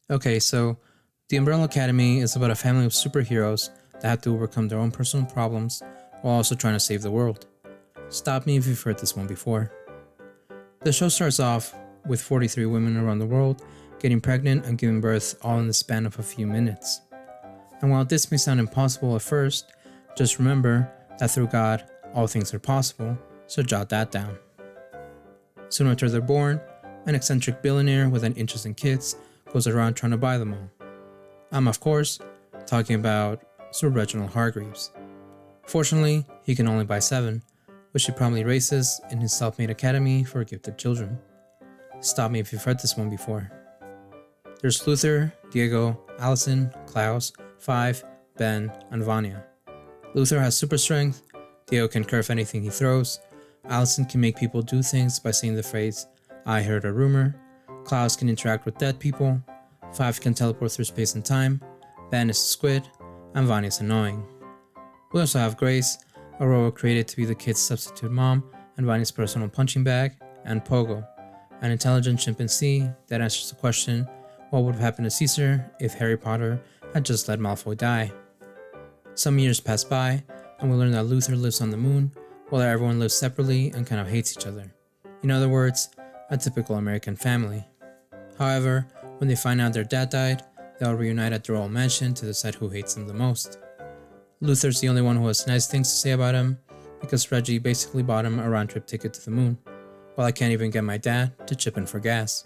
Okay, so the Umbrella Academy is about a family of superheroes that have to overcome their own personal problems while also trying to save the world. Stop me if you've heard this one before. The show starts off with 43 women around the world getting pregnant and giving birth all in the span of a few minutes. And while this may sound impossible at first, just remember that through God, all things are possible, so jot that down. Soon after they're born, an eccentric billionaire with an interest in kids goes around trying to buy them all. I'm, of course, talking about Sir Reginald Hargreaves. Fortunately, he can only buy 7, which he promptly races in his self-made academy for gifted children. Stop me if you've heard this one before. There's Luther, Diego, Allison, Klaus, Five, Ben, and Vanya. Luther has super strength, Diego can curve anything he throws, Allison can make people do things by saying the phrase, "I heard a rumor," Klaus can interact with dead people, Five can teleport through space and time, Ben is a squid, and Vanya's annoying. We also have Grace, a robot created to be the kid's substitute mom and Vanya's personal punching bag, and Pogo, an intelligent chimpanzee that answers the question, what would have happened to Caesar if Harry Potter had just let Malfoy die? Some years pass by, and we learn that Luther lives on the moon, while everyone lives separately and kind of hates each other. In other words, a typical American family. However, when they find out their dad died, they all reunite at their old mansion to decide who hates them the most. Luther's the only one who has nice things to say about him, because Reggie basically bought him a round-trip ticket to the moon, while I can't even get my dad to chip in for gas.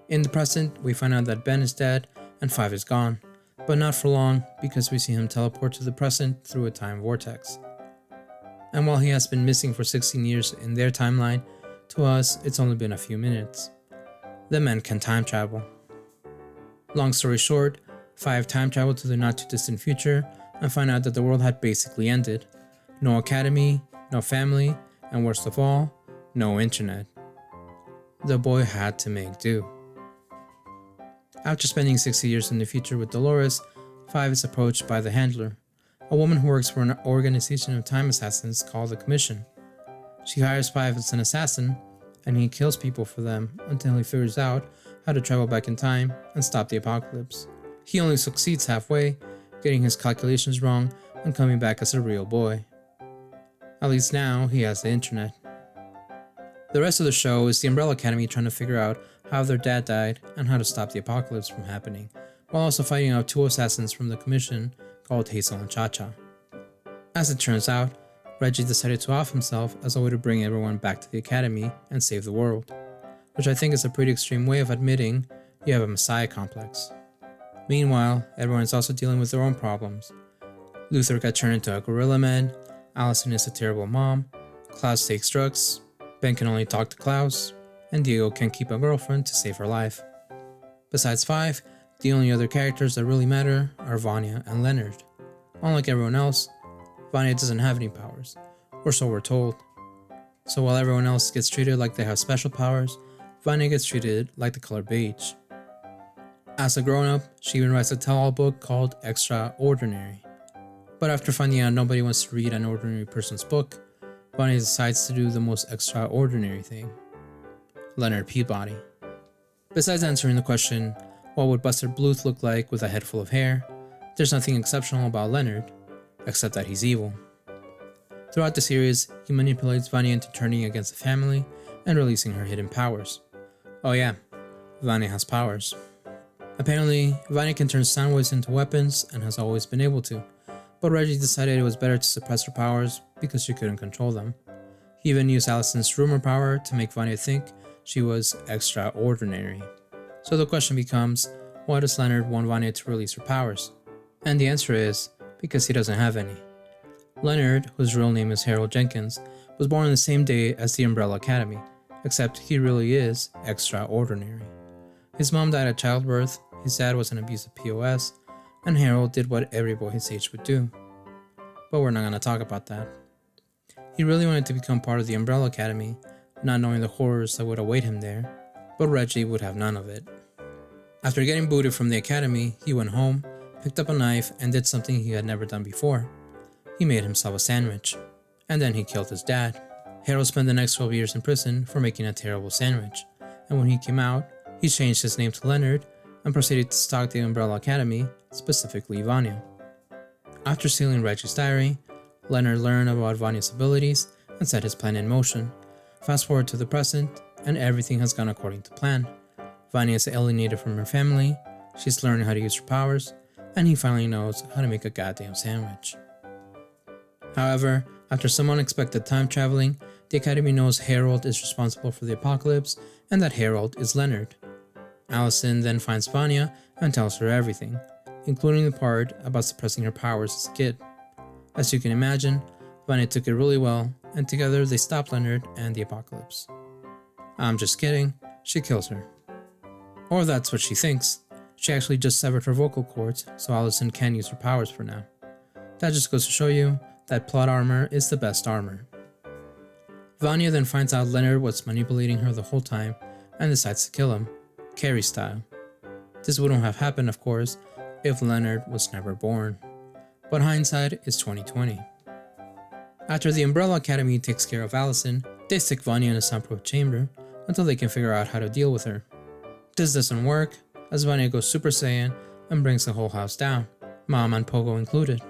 In the present, we find out that Ben is dead and Five is gone, but not for long because we see him teleport to the present through a time vortex. And while he has been missing for 16 years in their timeline, to us it's only been a few minutes. The man can time travel. Long story short, Five time traveled to the not too distant future and found out that the world had basically ended. No academy, no family, and worst of all, no internet. The boy had to make do. After spending 60 years in the future with Dolores, Five is approached by the Handler, a woman who works for an organization of time assassins called the Commission. She hires Five as an assassin, and he kills people for them until he figures out how to travel back in time and stop the apocalypse. He only succeeds halfway, getting his calculations wrong and coming back as a real boy. At least now he has the internet. The rest of the show is the Umbrella Academy trying to figure out how their dad died and how to stop the apocalypse from happening, while also fighting out 2 assassins from the Commission called Hazel and Cha-Cha. As it turns out, Reggie decided to off himself as a way to bring everyone back to the Academy and save the world, which I think is a pretty extreme way of admitting you have a messiah complex. Meanwhile, everyone is also dealing with their own problems. Luther got turned into a gorilla man, Allison is a terrible mom, Klaus takes drugs, Ben can only talk to Klaus, and Diego can't keep a girlfriend to save her life. Besides Five, the only other characters that really matter are Vanya and Leonard. Unlike everyone else, Vanya doesn't have any powers, or so we're told. So while everyone else gets treated like they have special powers, Vanya gets treated like the color beige. As a grown-up, she even writes a tell-all book called Extraordinary. But after finding out nobody wants to read an ordinary person's book, Vanya decides to do the most extraordinary thing. Leonard Peabody. Besides answering the question, what would Buster Bluth look like with a head full of hair, there's nothing exceptional about Leonard, except that he's evil. Throughout the series, he manipulates Vanya into turning against the family and releasing her hidden powers. Oh yeah, Vanya has powers. Apparently, Vanya can turn sound waves into weapons and has always been able to, but Reggie decided it was better to suppress her powers because she couldn't control them. He even used Allison's rumor power to make Vanya think she was extraordinary. So the question becomes, why does Leonard want Vanya to release her powers? And the answer is, because he doesn't have any. Leonard, whose real name is Harold Jenkins, was born on the same day as the Umbrella Academy, except he really is extraordinary. His mom died at childbirth, his dad was an abusive POS, and Harold did what every boy his age would do. But we're not going to talk about that. He really wanted to become part of the Umbrella Academy, not knowing the horrors that would await him there, but Reggie would have none of it. After getting booted from the academy, he went home, picked up a knife, and did something he had never done before. He made himself a sandwich, and then he killed his dad. Harold spent the next 12 years in prison for making a terrible sandwich, and when he came out, he changed his name to Leonard and proceeded to stalk the Umbrella Academy, specifically Vanya. After stealing Reggie's diary, Leonard learned about Vanya's abilities and set his plan in motion. Fast forward to the present, and everything has gone according to plan. Vanya is alienated from her family, she's learning how to use her powers, and he finally knows how to make a goddamn sandwich. However, after some unexpected time traveling, the Academy knows Harold is responsible for the apocalypse and that Harold is Leonard. Allison then finds Vanya and tells her everything, including the part about suppressing her powers as a kid. As you can imagine, Vanya took it really well, and together they stop Leonard and the apocalypse. I'm just kidding, she kills her. Or that's what she thinks. She actually just severed her vocal cords, so Allison can't use her powers for now. That just goes to show you that plot armor is the best armor. Vanya then finds out Leonard was manipulating her the whole time and decides to kill him, Carrie style. This wouldn't have happened, of course, if Leonard was never born. But hindsight is 2020. After the Umbrella Academy takes care of Allison, they stick Vanya in a soundproof chamber until they can figure out how to deal with her. This doesn't work, as Vanya goes Super Saiyan and brings the whole house down, Mom and Pogo included.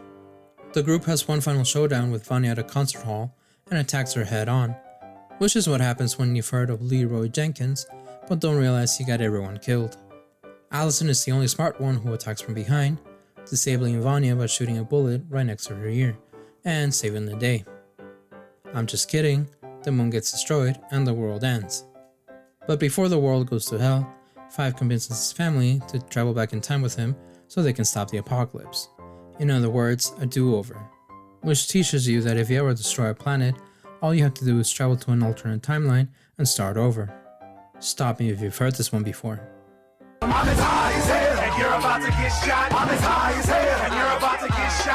The group has one final showdown with Vanya at a concert hall and attacks her head on, which is what happens when you've heard of Leroy Jenkins but don't realize he got everyone killed. Allison is the only smart one who attacks from behind, disabling Vanya by shooting a bullet right next to her ear, and saving the day. I'm just kidding, the moon gets destroyed and the world ends. But before the world goes to hell, Five convinces his family to travel back in time with him so they can stop the apocalypse. In other words, a do-over. Which teaches you that if you ever destroy a planet, all you have to do is travel to an alternate timeline and start over. Stop me if you've heard this one before. I'm as high as hell, and you're about to get shot. I'm as high as hell.